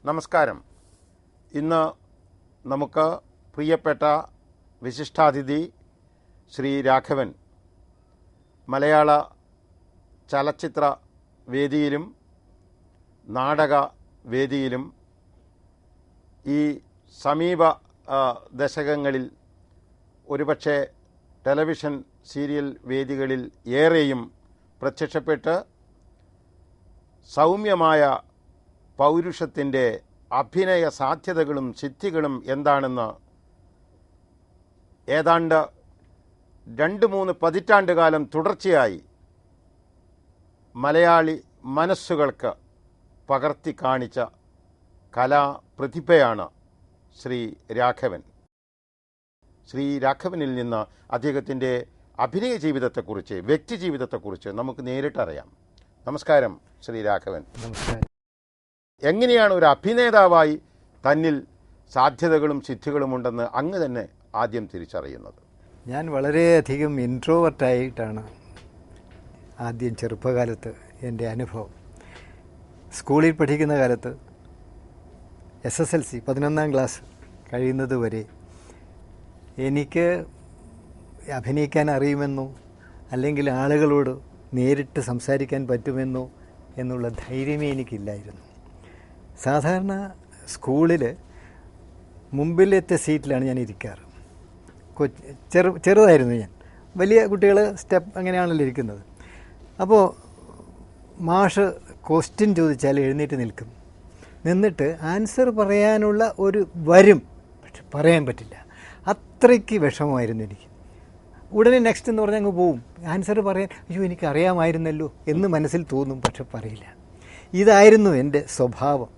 നമസ്കാരം. ഇന്ന് നമുക്ക് പ്രിയപ്പെട്ട വിശിഷ്ടാതിഥി ശ്രീ രാഘവൻ മലയാള ചലച്ചിത്ര വേദിയിലും നാടക വേദിയിലും ഈ സമീപ ദശകങ്ങളിൽ ഒരുപക്ഷെ ടെലിവിഷൻ സീരിയൽ വേദികളിൽ ഏറെയും പ്രത്യക്ഷപ്പെട്ട് സൗമ്യമായ പൗരുഷത്തിൻ്റെ അഭിനയ സാധ്യതകളും സിദ്ധികളും എന്താണെന്ന് ഏതാണ്ട് 2-3 പതിറ്റാണ്ടുകാലം തുടർച്ചയായി മലയാളി മനസ്സുകൾക്ക് പകർത്തി കാണിച്ച കലാപ്രതിഭയാണ് ശ്രീ രാഘവൻ. ശ്രീ രാഘവനിൽ നിന്ന് അദ്ദേഹത്തിൻ്റെ അഭിനയ ജീവിതത്തെക്കുറിച്ച്, വ്യക്തി ജീവിതത്തെക്കുറിച്ച് നമുക്ക് നേരിട്ടറിയാം. നമസ്കാരം ശ്രീ രാഘവൻ. നമസ്കാരം. എങ്ങനെയാണ് ഒരു അഭിനേതാവായി തന്നിൽ സാധ്യതകളും സിദ്ധികളും ഉണ്ടെന്ന് അങ്ങ് തന്നെ ആദ്യം തിരിച്ചറിയുന്നത്? ഞാൻ വളരെയധികം ഇൻട്രോവർട്ടായിട്ടാണ് ആദ്യം ചെറുപ്പകാലത്ത് എൻ്റെ അനുഭവം. സ്കൂളിൽ പഠിക്കുന്ന കാലത്ത് SSLC 11ാം ക്ലാസ് കഴിയുന്നത് വരെ എനിക്ക് അഭിനയിക്കാൻ അറിയുമെന്നോ അല്ലെങ്കിൽ ആളുകളോട് നേരിട്ട് സംസാരിക്കാൻ പറ്റുമെന്നോ എന്നുള്ള ധൈര്യമേ എനിക്കില്ലായിരുന്നു. സാധാരണ സ്കൂളിൽ മുമ്പിലത്തെ സീറ്റിലാണ് ഞാൻ ഇരിക്കാറ്. ചെറുതായിരുന്നു ഞാൻ. വലിയ കുട്ടികൾ സ്റ്റെപ്പ് അങ്ങനെയാണല്ലോ ഇരിക്കുന്നത്. അപ്പോൾ മാഷ് ക്വസ്റ്റ്യൻ ചോദിച്ചാൽ എഴുന്നേറ്റ് നിൽക്കും. നിന്നിട്ട് ആൻസർ പറയാനുള്ള ഒരു വരും, പക്ഷെ പറയാൻ പറ്റില്ല. അത്രയ്ക്ക് വിഷമമായിരുന്നു എനിക്ക്. ഉടനെ നെക്സ്റ്റ് എന്ന് പറഞ്ഞാൽ അങ്ങ് പോവും. ആൻസർ പറയാൻ അയ്യോ എനിക്കറിയാമായിരുന്നല്ലോ എന്ന് മനസ്സിൽ തോന്നും, പക്ഷെ പറയില്ല. ഇതായിരുന്നു എൻ്റെ സ്വഭാവം.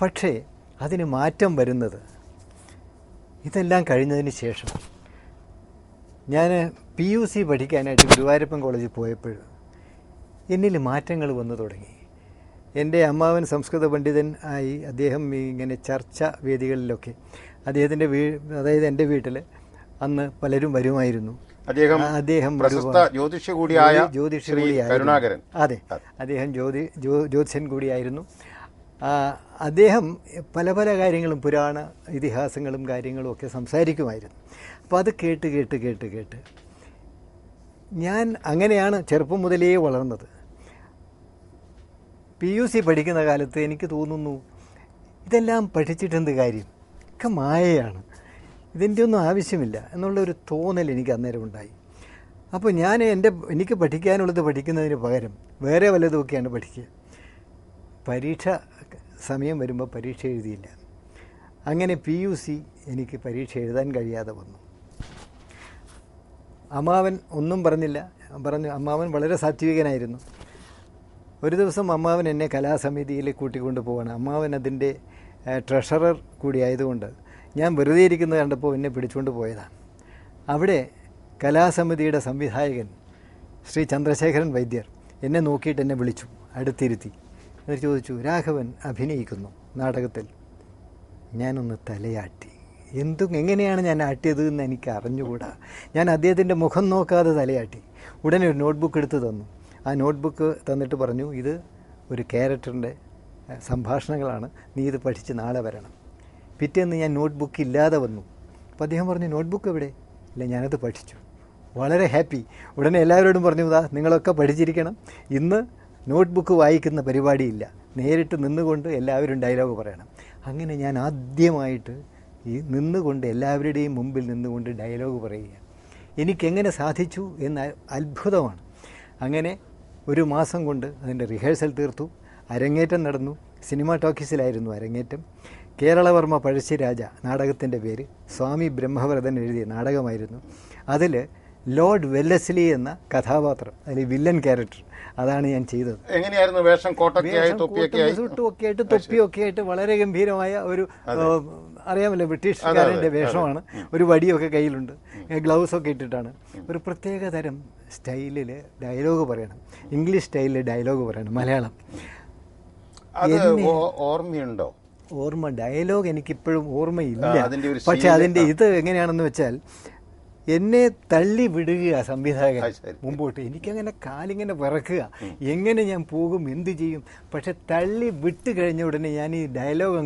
പക്ഷേ അതിന് മാറ്റം വരുന്നത് ഇതെല്ലാം കഴിഞ്ഞതിന് ശേഷം ഞാൻ PUC പഠിക്കാനായിട്ട് ഗുരുവായൂരപ്പൻ കോളേജിൽ പോയപ്പോൾ എന്നിൽ മാറ്റങ്ങൾ വന്നു തുടങ്ങി. എൻ്റെ അമ്മാവൻ സംസ്കൃത പണ്ഡിതൻ ആയി. അദ്ദേഹം ഇങ്ങനെ ചർച്ച വേദികളിലൊക്കെ അദ്ദേഹത്തിൻ്റെ അതായത് എൻ്റെ വീട്ടിൽ അന്ന് പലരും വരുമായിരുന്നു. അദ്ദേഹം ജ്യോതിഷ കൂടിയായ കരുണാകരൻ. അതെ, അദ്ദേഹം ജ്യോതിഷൻ കൂടിയായിരുന്നു. അദ്ദേഹം പല പല കാര്യങ്ങളും പുരാണ ഇതിഹാസങ്ങളും കാര്യങ്ങളും ഒക്കെ സംസാരിക്കുമായിരുന്നു. അപ്പോൾ അത് കേട്ട് കേട്ട് കേട്ട് കേട്ട് ഞാൻ അങ്ങനെയാണ് ചെറുപ്പം മുതലേ വളർന്നത്. PUC പഠിക്കുന്ന കാലത്ത് എനിക്ക് തോന്നുന്നു ഇതെല്ലാം പഠിച്ചിട്ടെന്ത് കാര്യം, ഒക്കെ മായയാണ്, ഇതിൻ്റെ ഒന്നും ആവശ്യമില്ല എന്നുള്ളൊരു തോന്നൽ എനിക്ക് അന്നേരം ഉണ്ടായി. അപ്പോൾ ഞാൻ എനിക്ക് പഠിക്കാനുള്ളത് പഠിക്കുന്നതിന് പകരം വേറെ വല്ലതുമൊക്കെയാണ് പഠിക്കുക. പരീക്ഷ സമയം വരുമ്പോൾ പരീക്ഷ എഴുതിയില്ല. അങ്ങനെ PUC എനിക്ക് പരീക്ഷ എഴുതാൻ കഴിയാതെ വന്നു. അമ്മാവൻ ഒന്നും പറഞ്ഞില്ല. അമ്മാവൻ വളരെ സാത്വികനായിരുന്നു. ഒരു ദിവസം അമ്മാവൻ എന്നെ കലാസമിതിയിൽ കൂട്ടിക്കൊണ്ട് പോവാണ്. അമ്മാവൻ അതിൻ്റെ ട്രഷറർ കൂടിയായതുകൊണ്ട് ഞാൻ വെറുതെ ഇരിക്കുന്നത് കണ്ടപ്പോൾ എന്നെ പിടിച്ചുകൊണ്ട് പോയതാണ്. അവിടെ കലാസമിതിയുടെ സംവിധായകൻ ശ്രീ ചന്ദ്രശേഖരൻ വൈദ്യർ എന്നെ നോക്കിയിട്ട് എന്നെ വിളിച്ചു, അടുത്തിരുത്തി. എന്നിട്ട് ചോദിച്ചു, രാഘവൻ അഭിനയിക്കുന്നു നാടകത്തിൽ. ഞാനൊന്ന് തലയാട്ടി. എങ്ങനെയാണ് ഞാൻ ആട്ടിയത് എന്ന് എനിക്ക് അറിഞ്ഞുകൂടാ. ഞാൻ അദ്ദേഹത്തിൻ്റെ മുഖം നോക്കാതെ തലയാട്ടി. ഉടനെ ഒരു നോട്ട്ബുക്ക് എടുത്ത് തന്നു. ആ നോട്ട്ബുക്ക് തന്നിട്ട് പറഞ്ഞു, ഇത് ഒരു ക്യാരക്ടറിൻ്റെ സംഭാഷണങ്ങളാണ്, നീ ഇത് പഠിച്ച് നാളെ വരണം. പിറ്റേന്ന് ഞാൻ നോട്ട്ബുക്ക് ഇല്ലാതെ വന്നു. അപ്പോൾ അദ്ദേഹം പറഞ്ഞു, നോട്ട്ബുക്ക് എവിടെ? ഇല്ല, ഞാനത് പഠിച്ചു. വളരെ ഹാപ്പി. ഉടനെ എല്ലാവരോടും പറഞ്ഞു, നിങ്ങളൊക്കെ പഠിച്ചിരിക്കണം, ഇന്ന് നോട്ട്ബുക്ക് വായിക്കുന്ന പരിപാടിയില്ല, നേരിട്ട് നിന്നുകൊണ്ട് എല്ലാവരും ഡയലോഗ് പറയണം. അങ്ങനെ ഞാൻ ആദ്യമായിട്ട് ഈ നിന്നുകൊണ്ട് എല്ലാവരുടെയും മുമ്പിൽ നിന്നുകൊണ്ട് ഡയലോഗ് പറയുക എനിക്കെങ്ങനെ സാധിച്ചു എന്ന അത്ഭുതമാണ്. അങ്ങനെ ഒരു മാസം കൊണ്ട് അതിൻ്റെ റിഹേഴ്സൽ തീർത്തു. അരങ്ങേറ്റം നടന്നു. സിനിമാ ടോക്കീസിലായിരുന്നു അരങ്ങേറ്റം. കേരളവർമ്മ പഴശ്ശിരാജ നാടകത്തിൻ്റെ പേര്. സ്വാമി ബ്രഹ്മവ്രതൻ എഴുതിയ നാടകമായിരുന്നു. അതിൽ ലോർഡ് വെല്ലസ്ലി എന്ന കഥാപാത്രം, അതിൽ വില്ലൻ ക്യാരക്ടർ, അതാണ് ഞാൻ ചെയ്തത്. എങ്ങനെയായിരുന്നു വേഷം? തൊപ്പിയൊക്കെ ആയിട്ട് തൊപ്പിയൊക്കെ ആയിട്ട് വളരെ ഗംഭീരമായ ഒരു, അറിയാമല്ലോ, ബ്രിട്ടീഷുകാരൻ്റെ വേഷമാണ്. ഒരു വടിയൊക്കെ കയ്യിലുണ്ട്, ഗ്ലൗസൊക്കെ ഇട്ടിട്ടാണ്. ഒരു പ്രത്യേക തരം സ്റ്റൈലിൽ ഡയലോഗ് പറയണം, ഇംഗ്ലീഷ് സ്റ്റൈലിൽ ഡയലോഗ് പറയണം, മലയാളം. ഓർമ്മയുണ്ടോ? ഡയലോഗ് എനിക്കിപ്പോഴും ഓർമ്മയില്ല. പക്ഷെ അതിൻ്റെ ഇത് എങ്ങനെയാണെന്ന് വെച്ചാൽ, എന്നെ തള്ളി വിടുക സംവിധായകൻ മുമ്പോട്ട്. എനിക്കങ്ങനെ കാലിങ്ങനെ വിറക്കുക, എങ്ങനെ ഞാൻ പോകും, എന്ത് ചെയ്യും. പക്ഷെ തള്ളി വിട്ട് കഴിഞ്ഞ ഉടനെ ഞാൻ ഈ ഡയലോഗ്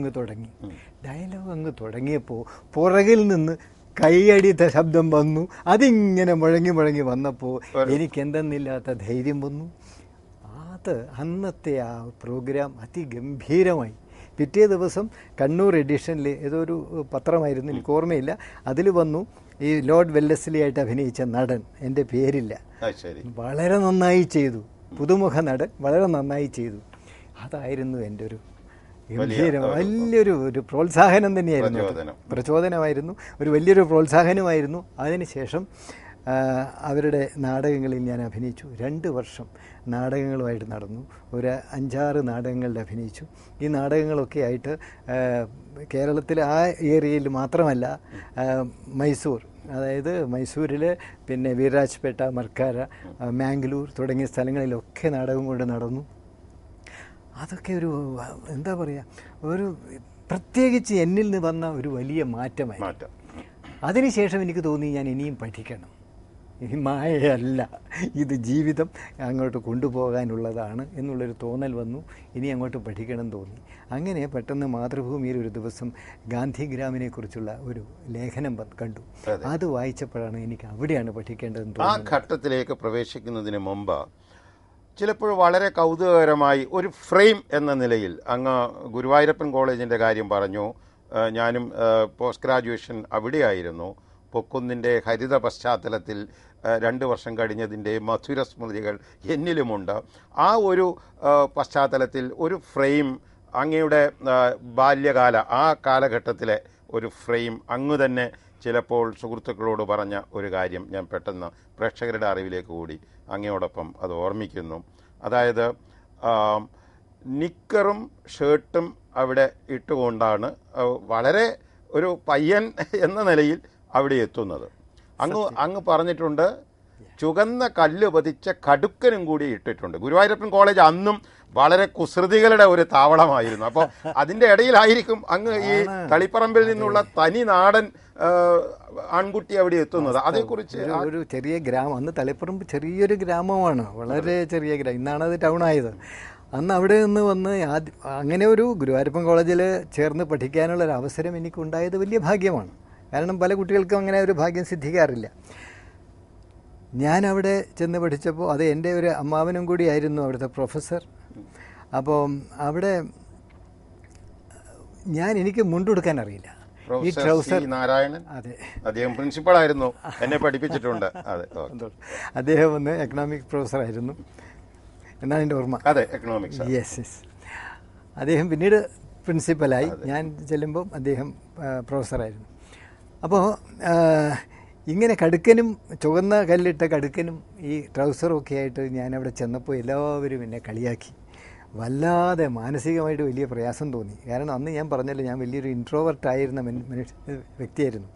അങ്ങ് തുടങ്ങിയപ്പോൾ പുറകിൽ നിന്ന് കൈയടിത്ത ശബ്ദം വന്നു. അതിങ്ങനെ മുഴങ്ങി വന്നപ്പോൾ എനിക്കെന്തെന്നില്ലാത്ത ധൈര്യം വന്നു. അന്നത്തെ ആ പ്രോഗ്രാം അതിഗംഭീരമായി. പിറ്റേ ദിവസം കണ്ണൂർ എഡിഷനിൽ ഏതൊരു പത്രമായിരുന്നു, എനിക്ക് ഓർമ്മയില്ല, അതിൽ വന്നു ഈ ലോർഡ് വെല്ലസ്ലി ആയിട്ട് അഭിനയിച്ച നടൻ, എൻ്റെ പേരില്ല, വളരെ നന്നായി ചെയ്തു, പുതുമുഖ നടൻ വളരെ നന്നായി ചെയ്തു. അതായിരുന്നു എൻ്റെ ഒരു ഗംഭീരം, വലിയൊരു പ്രോത്സാഹനം തന്നെയായിരുന്നു, പ്രചോദനമായിരുന്നു, ഒരു വലിയൊരു പ്രോത്സാഹനമായിരുന്നു. അതിനുശേഷം അവരുടെ നാടകങ്ങളിൽ ഞാൻ അഭിനയിച്ചു. 2 വർഷം നാടകങ്ങളുമായിട്ട് നടന്നു. ഒരു 5-6 നാടകങ്ങളിൽ അഭിനയിച്ചു. ഈ നാടകങ്ങളൊക്കെ ആയിട്ട് കേരളത്തിലെ ആ ഏരിയയിൽ മാത്രമല്ല, മൈസൂർ, അതായത് മൈസൂരിൽ, പിന്നെ വീരാജ്പേട്ട, മർക്കാര, മാംഗ്ലൂർ തുടങ്ങിയ സ്ഥലങ്ങളിലൊക്കെ നാടകം കൊണ്ട് നടന്നു. അതൊക്കെ ഒരു എന്താ പറയുക, ഒരു പ്രത്യേകിച്ച് എന്നിൽ നിന്ന് വന്ന ഒരു വലിയ മാറ്റമായി. അതിനുശേഷം എനിക്ക് തോന്നി ഞാൻ ഇനിയും പഠിക്കണം. ഈ മായയല്ല, ഇത് ജീവിതം അങ്ങോട്ട് കൊണ്ടുപോകാനുള്ളതാണ് എന്നുള്ളൊരു തോന്നൽ വന്നു. ഇനി അങ്ങോട്ട് പഠിക്കണം തോന്നി. അങ്ങനെ പെട്ടെന്ന് മാതൃഭൂമിയിൽ ഒരു ദിവസം ഗാന്ധിഗ്രാമിനെക്കുറിച്ചുള്ള ഒരു ലേഖനം കണ്ടു. അത് വായിച്ചപ്പോഴാണ് എനിക്ക് അവിടെയാണ് പഠിക്കേണ്ടതെന്ന് തോന്നുന്നത്. ആ ഘട്ടത്തിലേക്ക് പ്രവേശിക്കുന്നതിന് മുമ്പ് ചിലപ്പോൾ വളരെ കൗതുകകരമായി ഒരു ഫ്രെയിം എന്ന നിലയിൽ അങ്ങ് ഗുരുവായൂരപ്പൻ കോളേജിൻ്റെ കാര്യം പറഞ്ഞു. ഞാനും പോസ്റ്റ് ഗ്രാജുവേഷൻ അവിടെയായിരുന്നു. പൊക്കുന്നിൻ്റെ ഹരിത പശ്ചാത്തലത്തിൽ 2 വർഷം കഴിഞ്ഞതിൻ്റെ മധുര സ്മൃതികൾ എന്നിലുമുണ്ട്. ആ ഒരു പശ്ചാത്തലത്തിൽ ഒരു ഫ്രെയിം, അങ്ങയുടെ ബാല്യകാല ആ കാലഘട്ടത്തിലെ ഒരു ഫ്രെയിം അങ്ങ് തന്നെ ചിലപ്പോൾ സുഹൃത്തുക്കളോട് പറഞ്ഞ ഒരു കാര്യം ഞാൻ പെട്ടെന്ന് പ്രേക്ഷകരുടെ അറിവിലേക്ക് കൂടി അങ്ങയോടൊപ്പം അത് ഓർമ്മിക്കുന്നു. അതായത് നിക്കറും ഷർട്ടും അവിടെ ഇട്ടുകൊണ്ടാണ് വളരെ ഒരു പയ്യൻ എന്ന നിലയിൽ അവിടെ എത്തുന്നത്. അങ്ങ് പറഞ്ഞിട്ടുണ്ട്, ചുവന്ന കല്ല് പതിച്ച കടുക്കനും കൂടി ഇട്ടിട്ടുണ്ട്. ഗുരുവായൂരപ്പൻ കോളേജ് അന്നും വളരെ കുസൃതികളുടെ ഒരു താവളമായിരുന്നു. അപ്പോൾ അതിൻ്റെ ഇടയിലായിരിക്കും അങ്ങ് ഈ തളിപ്പറമ്പിൽ നിന്നുള്ള തനി നാടൻ ആൺകുട്ടി അവിടെ എത്തുന്നത്. അതേക്കുറിച്ച് ഒരു ചെറിയ ഗ്രാമം, അന്ന് തളിപ്പറമ്പ് ചെറിയൊരു ഗ്രാമമാണ്, വളരെ ചെറിയ ഗ്രാമം. ഇന്നാണ് അത് ടൗൺ ആയത്. അന്ന് അവിടെ നിന്ന് വന്ന് അങ്ങനെ ഒരു ഗുരുവായൂരപ്പൻ കോളേജിൽ ചേർന്ന് പഠിക്കാനുള്ളൊരു അവസരം എനിക്കുണ്ടായത് വലിയ ഭാഗ്യമാണ്. കാരണം പല കുട്ടികൾക്കും അങ്ങനെ ഒരു ഭാഗ്യം സിദ്ധിക്കാറില്ല. ഞാൻ അവിടെ ചെന്ന് പഠിച്ചപ്പോൾ അത് എൻ്റെ ഒരു അമ്മാവനും കൂടിയായിരുന്നു അവിടുത്തെ പ്രൊഫസർ. അപ്പോൾ അവിടെ എനിക്ക് മുണ്ടുടുക്കാൻ അറിയില്ല. ഈ ട്രൗസർ നാരായണൻ, അതെ, അദ്ദേഹം പ്രിൻസിപ്പളായിരുന്നു, എന്നെ പഠിപ്പിച്ചിട്ടുണ്ട്. അതെ, അദ്ദേഹം ഒന്ന് എക്കണോമിക്സ് പ്രൊഫസറായിരുന്നു എന്നാണ് എൻ്റെ ഓർമ്മ. അതെ, എക്കണോമിക്സ്. യെസ്. അദ്ദേഹം പിന്നീട് പ്രിൻസിപ്പലായി. ഞാൻ ചെല്ലുമ്പം അദ്ദേഹം പ്രൊഫസറായിരുന്നു. അപ്പോൾ ഇങ്ങനെ കടുക്കനും, ചുവന്ന കല്ലിട്ട കടുക്കനും ഈ ട്രൗസറും ഒക്കെ ആയിട്ട് ഞാനവിടെ ചെന്നപ്പോൾ എല്ലാവരും എന്നെ കളിയാക്കി. വല്ലാതെ മാനസികമായിട്ട് വലിയ പ്രയാസം തോന്നി. കാരണം അന്ന് ഞാൻ പറഞ്ഞല്ലോ, ഞാൻ വലിയൊരു ഇൻട്രോവർട്ടായിരുന്ന വ്യക്തിയായിരുന്നു.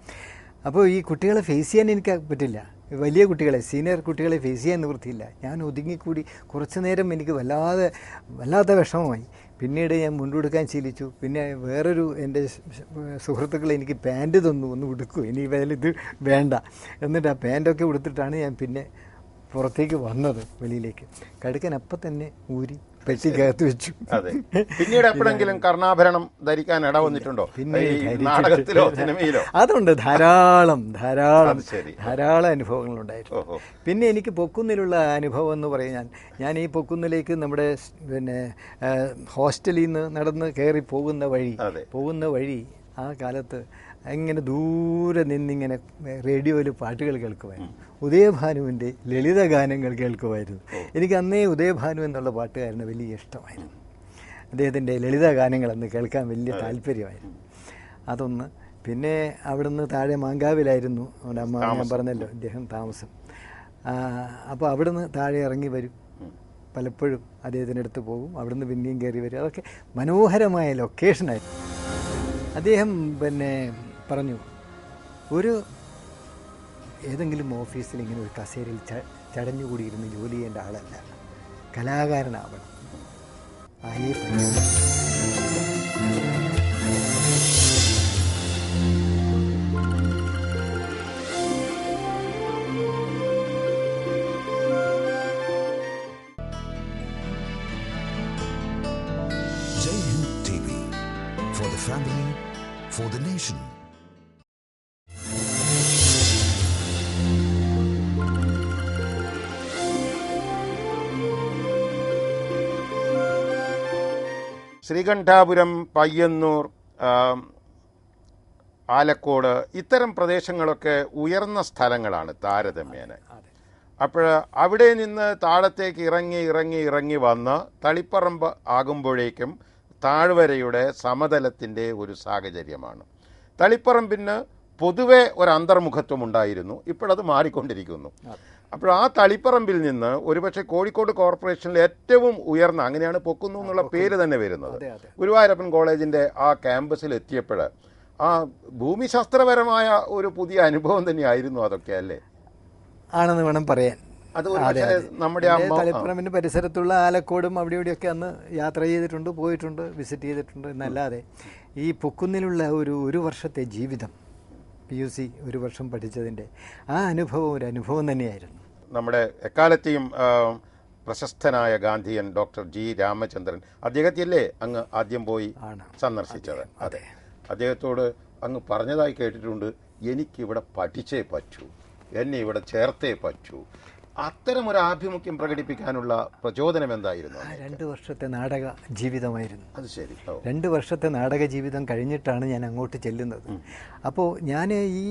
അപ്പോൾ ഈ കുട്ടികളെ ഫേസ് ചെയ്യാൻ എനിക്ക് പറ്റില്ല. വലിയ കുട്ടികളെ, സീനിയർ കുട്ടികളെ ഫേസ് ചെയ്യാൻ നിവൃത്തിയില്ല. ഞാൻ ഒതുങ്ങിക്കൂടി കുറച്ചു നേരം എനിക്ക് വല്ലാത്ത വിഷമമായി. പിന്നീട് ഞാൻ മുണ്ടുടുക്കാൻ ശീലിച്ചു. പിന്നെ വേറൊരു എൻ്റെ സുഹൃത്തുക്കൾ എനിക്ക് പാൻറ്റ് തന്നു, ഒന്ന് ഉടുക്കൂ, ഇനി ഇത് വേണ്ട. എന്നിട്ട് ആ പാൻറ്റൊക്കെ ഉടുത്തിട്ടാണ് ഞാൻ പിന്നെ പുറത്തേക്ക് വന്നത്, വെളിയിലേക്ക്. കടുക്കൻ അപ്പം തന്നെ ഊരി പെട്ടിക്കകത്ത് വെച്ചു. അതെ. പിന്നീട് എപ്പോഴെങ്കിലും കർണാഭരണം ധരിക്കാൻ ഇട വന്നിട്ടുണ്ടോ? നാടകത്തിലോ സിനിമയിലോ? അതുണ്ട്, ധാരാളം അനുഭവങ്ങളുണ്ടായിരുന്നു. പിന്നെ എനിക്ക് പൊക്കുന്നിലുള്ള അനുഭവം എന്ന് പറയാൻ, ഞാൻ ഈ പൊക്കുന്നിലേക്ക് നമ്മുടെ പിന്നെ ഹോസ്റ്റലിൽ നിന്ന് നടന്ന് കയറി പോകുന്ന വഴി ആ കാലത്ത് ഇങ്ങനെ ദൂരെ നിന്നിങ്ങനെ റേഡിയോയിൽ പാട്ടുകൾ കേൾക്കുമായിരുന്നു. ഉദയഭാനുവിൻ്റെ ലളിതഗാനങ്ങൾ കേൾക്കുമായിരുന്നു. എനിക്ക് അന്നേ ഉദയഭാനു എന്നുള്ള പാട്ടുകാരന് വലിയ ഇഷ്ടമായിരുന്നു. അദ്ദേഹത്തിൻ്റെ ലളിതഗാനങ്ങൾ അന്ന് കേൾക്കാൻ വലിയ താല്പര്യമായിരുന്നു. അതൊന്ന്. പിന്നെ അവിടുന്ന് താഴെ മാങ്കാവിലായിരുന്നു അവിടെ അമ്മ, ഞാൻ പറഞ്ഞല്ലോ, അദ്ദേഹം താമസം. അപ്പോൾ അവിടുന്ന് താഴെ ഇറങ്ങി വരും, പലപ്പോഴും അദ്ദേഹത്തിൻ്റെ അടുത്ത് പോകും, അവിടുന്ന് പിന്നെയും കയറി വരും. അതൊക്കെ മനോഹരമായ ലൊക്കേഷനായിരുന്നു. അദ്ദേഹം പിന്നെ പറഞ്ഞു, ഏതെങ്കിലും ഓഫീസിൽ ഇങ്ങനെ ഒരു കസേരയിൽ ചടഞ്ഞുകൂടിയിരുന്ന് ജോലി ചെയ്യേണ്ട ആളല്ല, കലാകാരനാവണം. ആയി for the nation. Sreekandapuram, Payyanur, Alakode ഇത്തരം പ്രദേശങ്ങളൊക്കെ ഉയർന്ന സ്ഥലങ്ങളാണ് താരതമ്യേന. അപ്പോൾ അവിടെ നിന്ന് താഴത്തേക്ക് ഇറങ്ങി വന്ന് തളിപ്പറമ്പ് ആകുമ്പോഴേക്കും താഴ്വരയുടെ സമതലത്തിൻ്റെ ഒരു സാഹചര്യമാണ്. തളിപ്പറമ്പിന് പൊതുവെ ഒരു അന്തർമുഖത്വം ഉണ്ടായിരുന്നു, ഇപ്പോഴത് മാറിക്കൊണ്ടിരിക്കുന്നു. അപ്പോൾ ആ തളിപ്പറമ്പിൽ നിന്ന് ഒരുപക്ഷെ കോഴിക്കോട് കോർപ്പറേഷനിൽ ഏറ്റവും ഉയർന്ന, അങ്ങനെയാണ് പൊക്കുന്നു എന്നുള്ള പേര് തന്നെ വരുന്നത്, ഗുരുവായൂരപ്പൻ കോളേജിൻ്റെ ആ ക്യാമ്പസിൽ എത്തിയപ്പോൾ ആ ഭൂമിശാസ്ത്രപരമായ ഒരു പുതിയ അനുഭവം തന്നെയായിരുന്നു അതൊക്കെ, അല്ലേ? ആണെന്ന് വേണം പറയാൻ. അത് നമ്മുടെ തളിപ്പറമ്പിന് പരിസരത്തുള്ള ആലക്കോടും അവിടെ ഇവിടെയൊക്കെ അന്ന് യാത്ര ചെയ്തിട്ടുണ്ട്, പോയിട്ടുണ്ട്, വിസിറ്റ് ചെയ്തിട്ടുണ്ട്. എന്നല്ലാതെ ഈ പൊക്കുന്നിലുള്ള ഒരു വർഷത്തെ ജീവിതം, PUC ഒരു വർഷം പഠിച്ചതിൻ്റെ ആ അനുഭവം ഒരു അനുഭവം തന്നെയായിരുന്നു. നമ്മുടെ എക്കാലത്തെയും പ്രശസ്തനായ ഗാന്ധിയൻ ഡോക്ടർ G. രാമചന്ദ്രൻ, അദ്ദേഹത്തിയല്ലേ അങ്ങ് ആദ്യം പോയി സന്ദർശിച്ചത്? അതെ. അദ്ദേഹത്തോട് അങ്ങ് പറഞ്ഞതായി കേട്ടിട്ടുണ്ട്, എനിക്കിവിടെ പഠിച്ചേ പറ്റൂ, എന്നെ ഇവിടെ ചേർത്തേ പറ്റൂ. അത്തരമൊരു ആഭിമുഖ്യം പ്രകടിപ്പിക്കാനുള്ള പ്രചോദനം എന്തായിരുന്നു? 2 വർഷത്തെ നാടക ജീവിതമായിരുന്നു. അത് ശരി. 2 വർഷത്തെ നാടക ജീവിതം കഴിഞ്ഞിട്ടാണ് ഞാൻ അങ്ങോട്ട് ചെല്ലുന്നത്. അപ്പോൾ ഞാൻ ഈ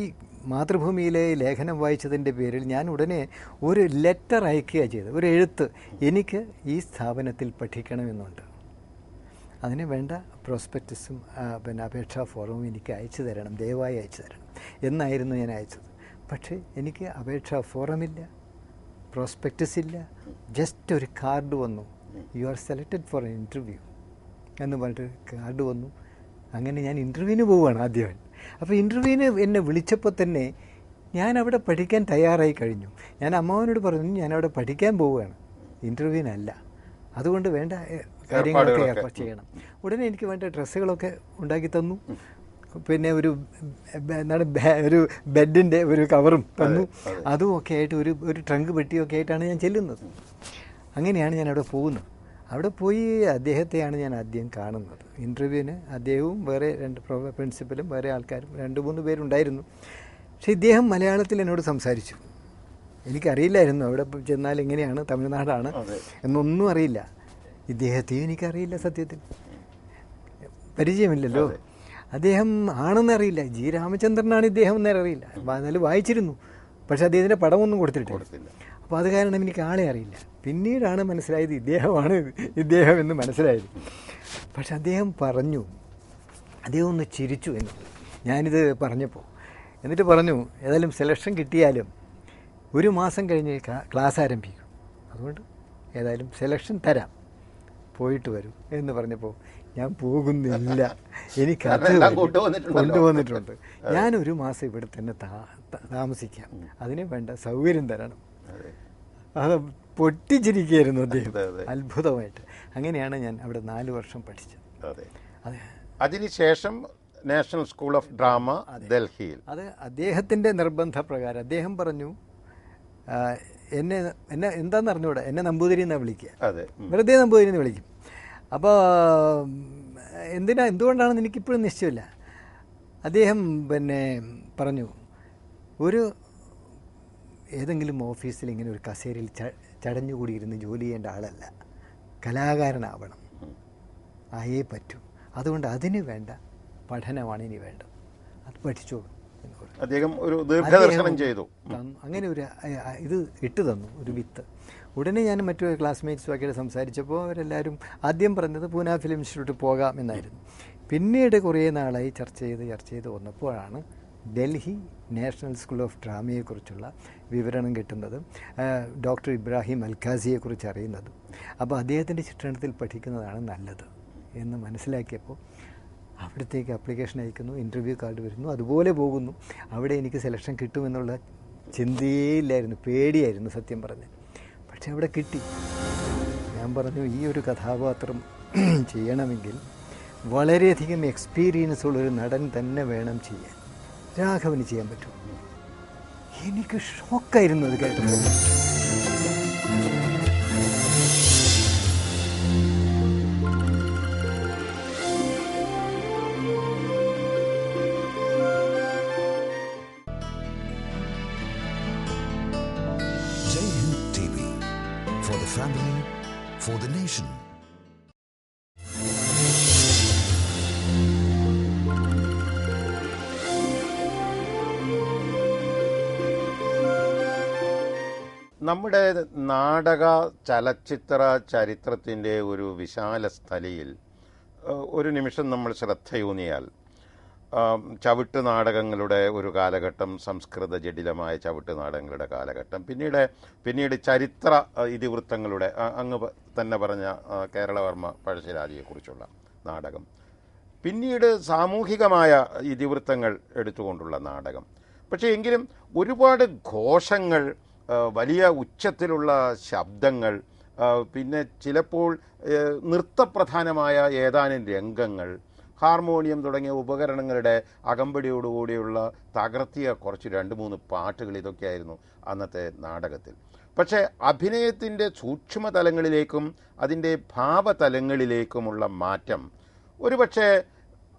മാതൃഭൂമിയിലെ ലേഖനം വായിച്ചതിൻ്റെ പേരിൽ ഞാൻ ഉടനെ ഒരു ലെറ്റർ അയക്കുകയാണ് ചെയ്തത്, ഒരു എഴുത്ത്. എനിക്ക് ഈ സ്ഥാപനത്തിൽ പഠിക്കണമെന്നുണ്ട്, അതിന് വേണ്ട പ്രോസ്പെക്ടസും അപേക്ഷാ ഫോറവും എനിക്ക് അയച്ചു തരണം, ദയവായി അയച്ചു തരണം എന്നായിരുന്നു ഞാൻ അയച്ചത്. പക്ഷേ എനിക്ക് അപേക്ഷാ ഫോറമില്ല, പ്രോസ്പെക്ടസ് ഇല്ല, ജസ്റ്റ് ഒരു കാർഡ് വന്നു, you are selected four N interview എന്ന് പറഞ്ഞിട്ട് കാർഡ് വന്നു. അങ്ങനെ ഞാൻ ഇൻ്റർവ്യൂവിന് പോവുകയാണ് ആദ്യം. അപ്പോൾ ഇൻ്റർവ്യൂവിന് എന്നെ വിളിച്ചപ്പോൾ തന്നെ ഞാൻ അവിടെ പഠിക്കാൻ തയ്യാറായി കഴിഞ്ഞു. ഞാൻ അമ്മാവനോട് പറഞ്ഞു, ഞാനവിടെ പഠിക്കാൻ പോവുകയാണ്, ഇൻ്റർവ്യൂവിനല്ല, അതുകൊണ്ട് വേണ്ട കാര്യങ്ങളൊക്കെ ഏർപ്പാട് ചെയ്യണം. ഉടനെ എനിക്ക് വേണ്ട ഡ്രസ്സുകളൊക്കെ ഉണ്ടാക്കി തന്നു, പിന്നെ ഒരു ബെഡിൻ്റെ ഒരു കവറും തന്നു. അതുമൊക്കെ ആയിട്ട് ഒരു ട്രങ്ക് പെട്ടിയൊക്കെ ആയിട്ടാണ് ഞാൻ ചെല്ലുന്നത്. അങ്ങനെയാണ് ഞാൻ അവിടെ പോകുന്നത്. അവിടെ പോയി അദ്ദേഹത്തെയാണ് ഞാൻ ആദ്യം കാണുന്നത് ഇൻ്റർവ്യൂവിന്. അദ്ദേഹവും വേറെ 2 പ്രിൻസിപ്പലും വേറെ ആൾക്കാരും 2-3 പേരുണ്ടായിരുന്നു. പക്ഷേ ഇദ്ദേഹം മലയാളത്തിൽ എന്നോട് സംസാരിച്ചു. എനിക്കറിയില്ലായിരുന്നു അവിടെ ചെന്നാൽ എങ്ങനെയാണ്, തമിഴ്നാടാണ് എന്നൊന്നും അറിയില്ല. ഇദ്ദേഹത്തെയും എനിക്കറിയില്ല, സത്യത്തിൽ പരിചയമില്ലല്ലോ. അദ്ദേഹം ആണെന്നറിയില്ല, G. രാമചന്ദ്രനാണ് ഇദ്ദേഹം എന്നറിയില്ല, എന്നാലും വായിച്ചിരുന്നു, പക്ഷേ അദ്ദേഹത്തിൻ്റെ പടമൊന്നും കൊടുത്തിട്ടില്ല. അപ്പോൾ അത് കാരണം എനിക്ക് ആളെ അറിയില്ല. പിന്നീടാണ് മനസ്സിലായത് ഇദ്ദേഹമാണ് ഇദ്ദേഹം എന്ന് മനസ്സിലായത്. പക്ഷെ അദ്ദേഹം പറഞ്ഞു, അദ്ദേഹം ഒന്ന് ചിരിച്ചു എന്നുള്ളത് ഞാനിത് പറഞ്ഞപ്പോൾ. എന്നിട്ട് പറഞ്ഞു, ഏതായാലും സെലക്ഷൻ കിട്ടിയാലും 1 മാസം കഴിഞ്ഞ് ക്ലാസ് ആരംഭിക്കും, അതുകൊണ്ട് ഏതായാലും സെലക്ഷൻ തരാം, പോയിട്ട് വരും എന്ന് പറഞ്ഞപ്പോൾ ഞാൻ പോകുന്നില്ല, എനിക്കത് കൊണ്ടുവന്നിട്ടുണ്ട്, ഞാൻ 1 മാസം ഇവിടെ തന്നെ താമസിക്കാം, അതിന് വേണ്ട സൗകര്യം തരണം. അത് പൊട്ടിച്ചിരിക്കുകയായിരുന്നു അദ്ദേഹം, അത്ഭുതമായിട്ട്. അങ്ങനെയാണ് ഞാൻ അവിടെ 4 വർഷം പഠിച്ചത്. അതെ. അതിനുശേഷം നാഷണൽ സ്കൂൾ ഓഫ് ഡ്രാമ ഡൽഹിയിൽ. അത് അദ്ദേഹത്തിൻ്റെ നിർബന്ധപ്രകാരം. അദ്ദേഹം പറഞ്ഞു, എന്നെ എന്താണെന്ന് അറിഞ്ഞൂടെ, എന്നെ നമ്പൂതിരി എന്നാണ് വിളിക്കുക, വെറുതെ നമ്പൂതിരി എന്ന് വിളിക്കും. അപ്പോൾ എന്തുകൊണ്ടാണെന്ന് എനിക്കിപ്പോഴും നിശ്ചയമില്ല. അദ്ദേഹം പിന്നെ പറഞ്ഞു, ഏതെങ്കിലും ഓഫീസിൽ ഇങ്ങനെ ഒരു കസേരയിൽ ചടഞ്ഞുകൂടിയിരുന്ന് ജോലി ചെയ്യേണ്ട ആളല്ല, കലാകാരനാവണം, ആയേ പറ്റൂ, അതുകൊണ്ട് അതിന് വേണ്ട പഠനമാണ് ഇനി വേണ്ടത്, അത് പഠിച്ചോളൂ എന്ന് പറഞ്ഞു. അദ്ദേഹം ഒരു ദീർഘദർശനം ചെയ്തു. അങ്ങനെ ഒരു ഇത് ഇട്ടു തന്നു, ഒരു വിത്ത്. ഉടനെ ഞാൻ മറ്റു ക്ലാസ്മേറ്റ്സും സംസാരിച്ചപ്പോൾ അവരെല്ലാവരും ആദ്യം പറഞ്ഞത് പൂന ഫിലിം ഇൻസ്റ്റിറ്റ്യൂട്ട് പോകാം എന്നായിരുന്നു. പിന്നീട് കുറേ നാളായി ചർച്ച ചെയ്ത് വന്നപ്പോഴാണ് ഡൽഹി നാഷണൽ സ്കൂൾ ഓഫ് ഡ്രാമയെക്കുറിച്ചുള്ള വിവരണം കിട്ടുന്നതും ഡോക്ടർ ഇബ്രാഹിം അൽഖാസിയെക്കുറിച്ച് അറിയുന്നതും. അപ്പോൾ അദ്ദേഹത്തിൻ്റെ ചിത്രണത്തിൽ പഠിക്കുന്നതാണ് നല്ലത് എന്ന് മനസ്സിലാക്കിയപ്പോൾ അവിടത്തേക്ക് ആപ്ലിക്കേഷൻ അയക്കുന്നു, ഇൻ്റർവ്യൂ കാർഡ് വരുന്നു, അതുപോലെ പോകുന്നു. അവിടെ എനിക്ക് സെലക്ഷൻ കിട്ടുമെന്നുള്ള ചിന്തയേ ഇല്ലായിരുന്നു, പേടിയായിരുന്നു സത്യം പറഞ്ഞ്. പക്ഷെ അവിടെ കിട്ടി. ഞാൻ പറഞ്ഞു, ഈ ഒരു കഥാപാത്രം ചെയ്യണമെങ്കിൽ വളരെയധികം എക്സ്പീരിയൻസ് ഉള്ളൊരു നടൻ തന്നെ വേണം ചെയ്യാൻ. രാഘവന് ചെയ്യാൻ പറ്റും. എനിക്ക് ഷോക്കായിരുന്നു അത് കേട്ടപ്പോൾ. family, for the nation. നമ്മുടെ നാടക ചലച്ചിത്ര ചരിത്രത്തിൻ്റെ ഒരു വിശാല സ്ഥലിയിൽ ഒരു നിമിഷം നമ്മൾ ശ്രദ്ധയൂന്നിയാൽ ചവിട്ട് നാടകങ്ങളുടെ ഒരു കാലഘട്ടം, സംസ്കൃത ജടിലമായ ചവിട്ട് നാടകങ്ങളുടെ കാലഘട്ടം, പിന്നീട് ചരിത്ര ഇതിവൃത്തങ്ങളുടെ അങ്ങ് തന്നെ പറഞ്ഞ കേരളവർമ്മ പഴശ്ശിരാജയെക്കുറിച്ചുള്ള നാടകം, പിന്നീട് സാമൂഹികമായ ഇതിവൃത്തങ്ങൾ എടുത്തുകൊണ്ടുള്ള നാടകം. പക്ഷേ എങ്കിലും ഒരുപാട് ഘോഷങ്ങൾ, വലിയ ഉച്ചത്തിലുള്ള ശബ്ദങ്ങൾ, പിന്നെ ചിലപ്പോൾ നൃത്തപ്രധാനമായ ഏതാനും രംഗങ്ങൾ, ഹാർമോണിയം തുടങ്ങിയ ഉപകരണങ്ങളുടെ അകമ്പടിയോടുകൂടിയുള്ള തകർത്തിയ കുറച്ച് 2-3 പാട്ടുകൾ, ഇതൊക്കെയായിരുന്നു അന്നത്തെ നാടകത്തിൽ. പക്ഷേ അഭിനയത്തിൻ്റെ സൂക്ഷ്മതലങ്ങളിലേക്കും അതിൻ്റെ ഭാവതലങ്ങളിലേക്കുമുള്ള മാറ്റം ഒരുപക്ഷെ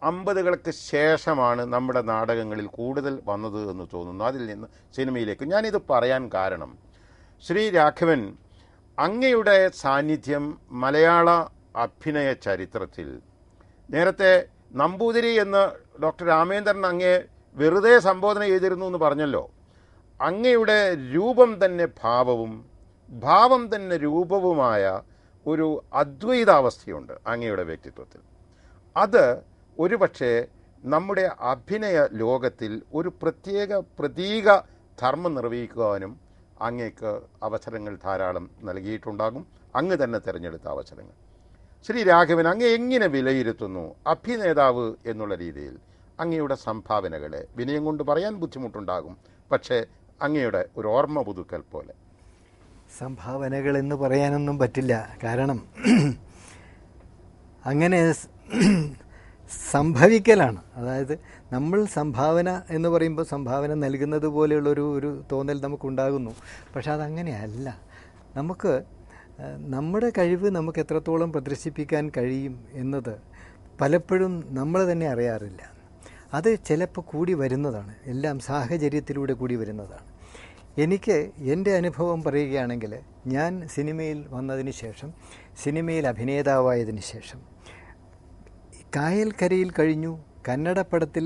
50കൾക്ക് ശേഷമാണ് നമ്മുടെ നാടകങ്ങളിൽ കൂടുതൽ വന്നത് എന്ന് തോന്നുന്നു. അതിൽ നിന്ന് സിനിമയിലേക്ക് ഞാനിത് പറയാൻ കാരണം, ശ്രീ രാഘവൻ, അങ്ങയുടെ സാന്നിധ്യം മലയാള അഭിനയ ചരിത്രത്തിൽ, നേരത്തെ നമ്പൂതിരി എന്ന് ഡോക്ടർ രാമേന്ദ്രൻ അങ്ങയെ വെറുതെ സംബോധന ചെയ്തിരുന്നു എന്ന് പറഞ്ഞല്ലോ. അങ്ങയുടെ രൂപം തന്നെ ഭാവവും ഭാവം തന്നെ രൂപവുമായ ഒരു അദ്വൈതാവസ്ഥയുണ്ട് അങ്ങയുടെ വ്യക്തിത്വത്തിൽ. അത് ഒരുപക്ഷെ നമ്മുടെ അഭിനയ ലോകത്തിൽ ഒരു പ്രത്യേക പ്രതീക ധർമ്മം നിർവഹിക്കുവാനും അങ്ങേക്ക് അവസരങ്ങൾ ധാരാളം നൽകിയിട്ടുണ്ടാകും, അങ്ങ് തന്നെ തിരഞ്ഞെടുത്ത അവസരങ്ങൾ. ശ്രീ രാഘവൻ, അങ്ങ് എങ്ങനെ വിലയിരുത്തുന്നു അഭിനേതാവ് എന്നുള്ള രീതിയിൽ അങ്ങയുടെ സംഭാവനകളെ? വിനയം കൊണ്ട് പറയാൻ ബുദ്ധിമുട്ടുണ്ടാകും, പക്ഷേ അങ്ങയുടെ ഒരു ഓർമ്മ പുതുക്കൽ പോലെ. സംഭാവനകൾ എന്ന് പറയാനൊന്നും പറ്റില്ല. കാരണം അങ്ങനെ സംഭവിക്കലാണ്. അതായത് നമ്മൾ സംഭാവന എന്ന് പറയുമ്പോൾ സംഭാവന നൽകുന്നത് പോലെയുള്ളൊരു തോന്നൽ നമുക്കുണ്ടാകുന്നു. പക്ഷെ അതങ്ങനെയല്ല. നമുക്ക് നമ്മുടെ കഴിവ് നമുക്ക് എത്രത്തോളം പ്രദർശിപ്പിക്കാൻ കഴിയും എന്നത് പലപ്പോഴും നമ്മൾ തന്നെ അറിയാറില്ല. അത് ചിലപ്പോൾ കൂടി വരുന്നതാണ്, എല്ലാം സാഹചര്യത്തിലൂടെ കൂടി വരുന്നതാണ്. എനിക്ക് എൻ്റെ അനുഭവം പറയുകയാണെങ്കിൽ, ഞാൻ സിനിമയിൽ വന്നതിന് ശേഷം, സിനിമയിൽ അഭിനേതാവായതിനു ശേഷം, കായൽക്കരയിൽ കഴിഞ്ഞു. കന്നഡ പടത്തിൽ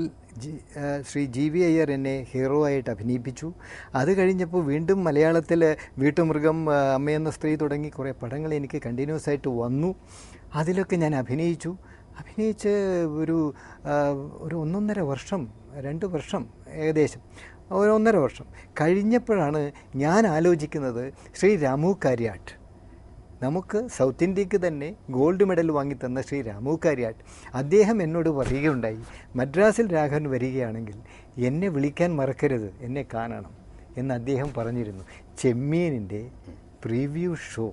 ശ്രീ GV അയ്യർ എന്നെ ഹീറോ ആയിട്ട് അഭിനയിപ്പിച്ചു. അത് കഴിഞ്ഞപ്പോൾ വീണ്ടും മലയാളത്തിൽ വീട്ടുമൃഗം, അമ്മയെന്ന സ്ത്രീ തുടങ്ങി കുറേ പടങ്ങൾ എനിക്ക് കണ്ടിന്യൂസ് ആയിട്ട് വന്നു. അതിലൊക്കെ ഞാൻ അഭിനയിച്ച് ഒരു 1.5 വർഷം 2 വർഷം ഏകദേശം 1.5 വർഷം കഴിഞ്ഞപ്പോഴാണ് ഞാൻ ആലോചിക്കുന്നത്, ശ്രീ രാമു കാര്യാട്ട്, നമുക്ക് സൗത്ത് ഇന്ത്യക്ക് തന്നെ ഗോൾഡ് മെഡൽ വാങ്ങിത്തന്ന ശ്രീ രാമു കാര്യാട്ട്, അദ്ദേഹം എന്നോട് പറയുകയുണ്ടായി, മദ്രാസിൽ രാഘവൻ വരികയാണെങ്കിൽ എന്നെ വിളിക്കാൻ മറക്കരുത്, എന്നെ കാണണം എന്ന് അദ്ദേഹം പറഞ്ഞിരുന്നു. ചെമ്മീനിൻ്റെ പ്രീവ്യൂ ഷോ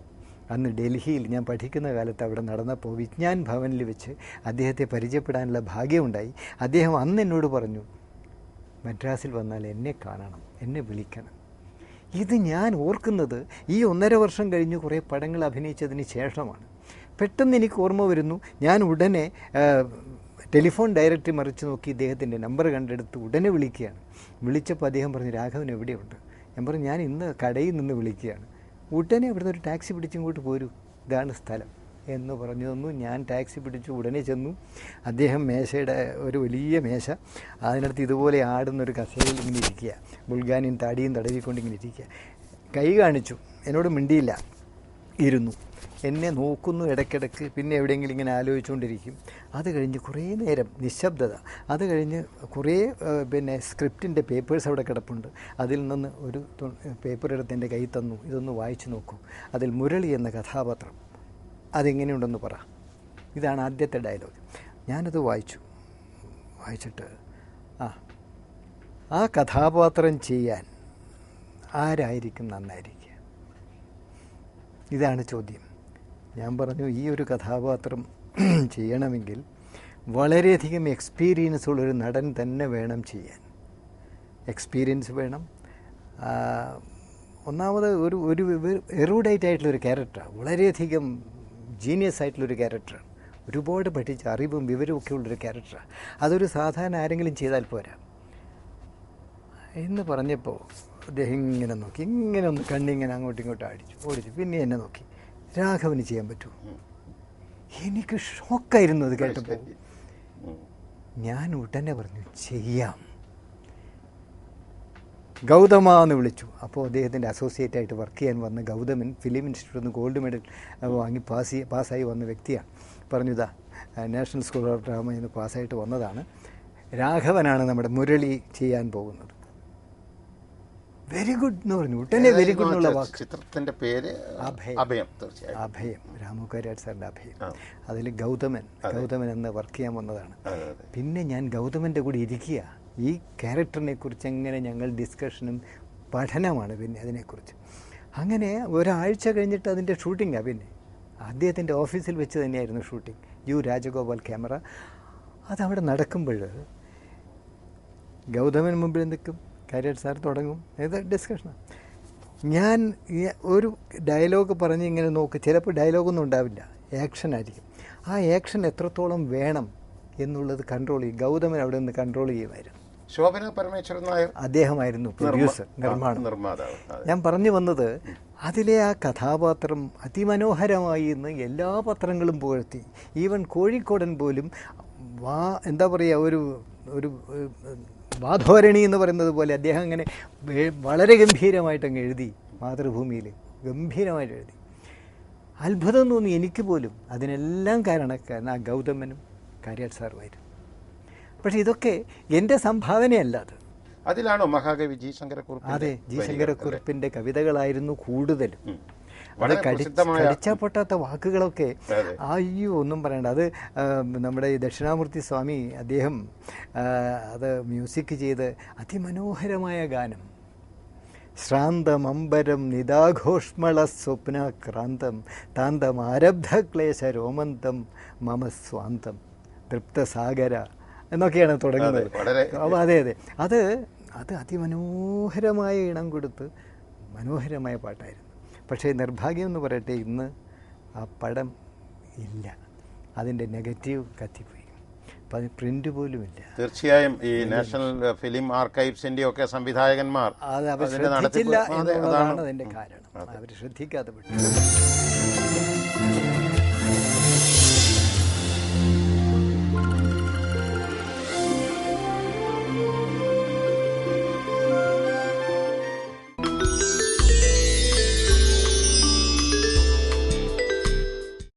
അന്ന് ഡൽഹിയിൽ ഞാൻ പഠിക്കുന്ന കാലത്ത് അവിടെ നടന്നപ്പോൾ വിജ്ഞാൻ ഭവനിൽ വെച്ച് അദ്ദേഹത്തെ പരിചയപ്പെടാനുള്ള ഭാഗ്യമുണ്ടായി. അദ്ദേഹം അന്ന് എന്നോട് പറഞ്ഞു, മദ്രാസിൽ വന്നാൽ എന്നെ കാണണം, എന്നെ വിളിക്കണം. ഇത് ഞാൻ ഓർക്കുന്നത് ഈ 1.5 വർഷം കഴിഞ്ഞ് കുറേ പടങ്ങൾ അഭിനയിച്ചതിന് ശേഷമാണ്. പെട്ടെന്ന് എനിക്ക് ഓർമ്മ വരുന്നു, ഞാൻ ഉടനെ ടെലിഫോൺ ഡയറക്ടറി മറിച്ച് നോക്കി ഇദ്ദേഹത്തിൻ്റെ നമ്പർ കണ്ടെടുത്ത് ഉടനെ വിളിക്കുകയാണ്. വിളിച്ചപ്പോൾ അദ്ദേഹം പറഞ്ഞു, രാഘവൻ എവിടെയുണ്ട്? ഞാൻ പറഞ്ഞു, ഞാൻ ഇന്ന് കടയിൽ നിന്ന് വിളിക്കുകയാണ്. ഉടനെ അവിടുന്ന് ഒരു ടാക്സി പിടിച്ചിങ്ങോട്ട് പോരൂ, ഇതാണ് സ്ഥലം എന്ന് പറഞ്ഞു തന്നു. ഞാൻ ടാക്സി പിടിച്ചു, ഉടനെ ചെന്നു. അദ്ദേഹം മേശയുടെ ഒരു വലിയ മേശ, അതിനടുത്ത് ഇതുപോലെ ആടുന്നൊരു കസേരയിൽ ഇങ്ങനെ ഇരിക്കുക, ബുൾഗാനിയും താടിയും തടവിക്കൊണ്ട് ഇങ്ങനെ ഇരിക്കുക. കൈ കാണിച്ചു, എന്നോട് മിണ്ടിയില്ല, ഇരുന്നു. എന്നെ നോക്കുന്നു ഇടയ്ക്കിടയ്ക്ക്, പിന്നെ എവിടെയെങ്കിലും ഇങ്ങനെ ആലോചിച്ചുകൊണ്ടിരിക്കും. അത് കഴിഞ്ഞ് കുറേ നേരം നിശബ്ദത. അത് കഴിഞ്ഞ് കുറേ സ്ക്രിപ്റ്റിൻ്റെ പേപ്പേഴ്സ് അവിടെ കിടപ്പുണ്ട്. അതിൽ നിന്ന് ഒരു പേപ്പർ എടുത്ത് എൻ്റെ കൈ തന്നു, ഇതൊന്ന് വായിച്ചു നോക്കൂ. അതിൽ മുരളി എന്ന കഥാപാത്രം, അതെങ്ങനെയുണ്ടെന്ന് പറ. ഇതാണ് ആദ്യത്തെ ഡയലോഗ്. ഞാനത് വായിച്ചിട്ട് ആ കഥാപാത്രം ചെയ്യാൻ ആരായിരിക്കും നന്നായിരിക്കുക? ഇതാണ് ചോദ്യം. ഞാൻ പറഞ്ഞു, ഈ ഒരു കഥാപാത്രം ചെയ്യണമെങ്കിൽ വളരെയധികം എക്സ്പീരിയൻസ് ഉള്ളൊരു നടൻ തന്നെ വേണം ചെയ്യാൻ. എക്സ്പീരിയൻസ് വേണം. ഒന്നാമത് ഒരു എറൂഡൈറ്റ് ആയിട്ടുള്ളൊരു ക്യാരക്ടറാണ്, വളരെയധികം ജീനിയസ് ആയിട്ടുള്ളൊരു ക്യാരക്ടറാണ്, ഒരുപാട് പഠിച്ച അറിവും വിവരവും ഒക്കെ ഉള്ളൊരു ക്യാരക്ടറാണ്. അതൊരു സാധാരണ ആരെങ്കിലും ചെയ്താൽ പോരാ എന്ന് പറഞ്ഞപ്പോൾ അദ്ദേഹം ഇങ്ങനെ നോക്കി, ഇങ്ങനെ ഒന്ന് കണ്ണിങ്ങനെ അങ്ങോട്ടും ഇങ്ങോട്ടും ഓടിച്ചു. പിന്നെ എന്നെ നോക്കി, രാഘവന് ചെയ്യാൻ പറ്റുമോ? എനിക്ക് ഷോക്കായിരുന്നു അത് കേട്ടപ്പോൾ. ഞാൻ ഉടനെ പറഞ്ഞു ചെയ്യാം. ഗൗതമ എന്ന് വിളിച്ചു. അപ്പോൾ അദ്ദേഹത്തിൻ്റെ അസോസിയേറ്റായിട്ട് വർക്ക് ചെയ്യാൻ വന്ന ഗൗതമൻ ഫിലിം ഇൻസ്റ്റിറ്റ്യൂട്ടിൽ നിന്ന് ഗോൾഡ് മെഡൽ വാങ്ങി പാസ്സായി വന്ന വ്യക്തിയാണ്. പറഞ്ഞു, ഇതാ നാഷണൽ സ്കൂൾ ഓഫ് ഡ്രാമയിൽ നിന്ന് പാസ്സായിട്ട് വന്നതാണ്, രാഘവനാണ് നമ്മുടെ മുരളി ചെയ്യാൻ പോകുന്നത്. വെരി ഗുഡ് എന്ന് പറഞ്ഞു. ഉടനെ വെരി ഗുഡ് എന്നുള്ള വാക്ക്. ചിത്രത്തിൻ്റെ പേര് അഭയം. അഭയം, രാമു കാര്യാട്ട് സാറിൻ്റെ അഭയം. അതിൽ ഗൗതമൻ എന്ന് വർക്ക് ചെയ്യാൻ വന്നതാണ്. പിന്നെ ഞാൻ ഗൗതമൻ്റെ കൂടെ ഇരിക്കുക. ഈ ക്യാരക്ടറിനെ കുറിച്ച് എങ്ങനെ ഞങ്ങൾ ഡിസ്കഷനും പഠനമാണ് പിന്നെ അതിനെക്കുറിച്ച്. അങ്ങനെ ഒരാഴ്ച കഴിഞ്ഞിട്ട് അതിൻ്റെ ഷൂട്ടിങ്ങാണ്. പിന്നെ അദ്ദേഹത്തിൻ്റെ ഓഫീസിൽ വെച്ച് തന്നെയായിരുന്നു ഷൂട്ടിംഗ്. U Rajagopal camera. അതവിടെ നടക്കുമ്പോൾ ഗൗതമൻ മുമ്പിൽ നിൽക്കും, കാര്യാട്ട് സാർ തുടങ്ങും, ഇത് ഡിസ്കഷനാണ്. ഞാൻ ഒരു ഡയലോഗ് പറഞ്ഞ് ഇങ്ങനെ നോക്ക്. ചിലപ്പോൾ ഡയലോഗൊന്നും ഉണ്ടാവില്ല, ആക്ഷനായിരിക്കും. ആ ആക്ഷൻ എത്രത്തോളം വേണം എന്നുള്ളത് കൺട്രോൾ ചെയ്യും. ഗൗതമൻ അവിടെ നിന്ന് കൺട്രോൾ ചെയ്യുമായിരുന്നു. ശോഭന പരമേശ്വരൻ നായർ അദ്ദേഹമായിരുന്നു പ്രൊഡ്യൂസർ, നിർമ്മാതാവ്. ഞാൻ പറഞ്ഞു വന്നത്, അതിലെ ആ കഥാപാത്രം അതിമനോഹരമായി എന്ന് എല്ലാ പത്രങ്ങളും പുകഴ്ത്തി. ഈവൻ കോഴിക്കോടൻ പോലും എന്താ പറയുക, ഒരു വാധോരണി എന്ന് പറയുന്നത് പോലെ അദ്ദേഹം അങ്ങനെ വളരെ ഗംഭീരമായിട്ടങ്ങ് എഴുതി. മാതൃഭൂമിയിൽ ഗംഭീരമായിട്ട് എഴുതി. അത്ഭുതം തോന്നി എനിക്ക് പോലും. അതിനെല്ലാം കാരണക്കാരൻ ആ ഗൗതമനും കാര്യാട്ട് സാറുമായിരുന്നു. പക്ഷെ ഇതൊക്കെ എൻ്റെ സംഭാവനയല്ല. അതിലാണോ മഹാകവി ജി ശങ്കരക്കുറുപ്പ്? അതെ, ജി ശങ്കരക്കുറുപ്പിൻ്റെ കവിതകളായിരുന്നു കൂടുതലും. അത് കടിച്ചാൽ പൊട്ടാത്ത വാക്കുകളൊക്കെ, അയ്യോ ഒന്നും പറയണ്ട. അത് നമ്മുടെ ദക്ഷിണാമൂർത്തി സ്വാമി അദ്ദേഹം അത് മ്യൂസിക് ചെയ്ത് അതിമനോഹരമായ ഗാനം. ശ്രാന്തമംബരം നിദാഘോഷ്മള സ്വപ്നാക്രാന്തം താന്തം ആരബ്ധ ക്ലേശ രോമന്തം മമ സ്വാന്തം തൃപ്തസാഗര എന്നൊക്കെയാണ് തുടങ്ങുന്നത്. അതെ, അത് അതിമനോഹരമായ ഇണം കൊടുത്ത് മനോഹരമായ പാട്ടായിരുന്നു. പക്ഷേ നിർഭാഗ്യം എന്ന് പറയട്ടെ, ഇന്ന് ആ പടം ഇല്ല. അതിൻ്റെ നെഗറ്റീവ് കത്തിപ്പോയി. അപ്പം അത് പ്രിൻ്റ് പോലും ഇല്ല. തീർച്ചയായും ഈ നാഷണൽ ഫിലിം ആർക്കൈവ്സിൻ്റെ ഒക്കെ സംവിധായകന്മാർ അത് അവർ ശ്രദ്ധിച്ചില്ല എന്നുള്ളതാണ് അതിൻ്റെ കാരണം. അവർ ശ്രദ്ധിക്കാതെ വിട്ടു.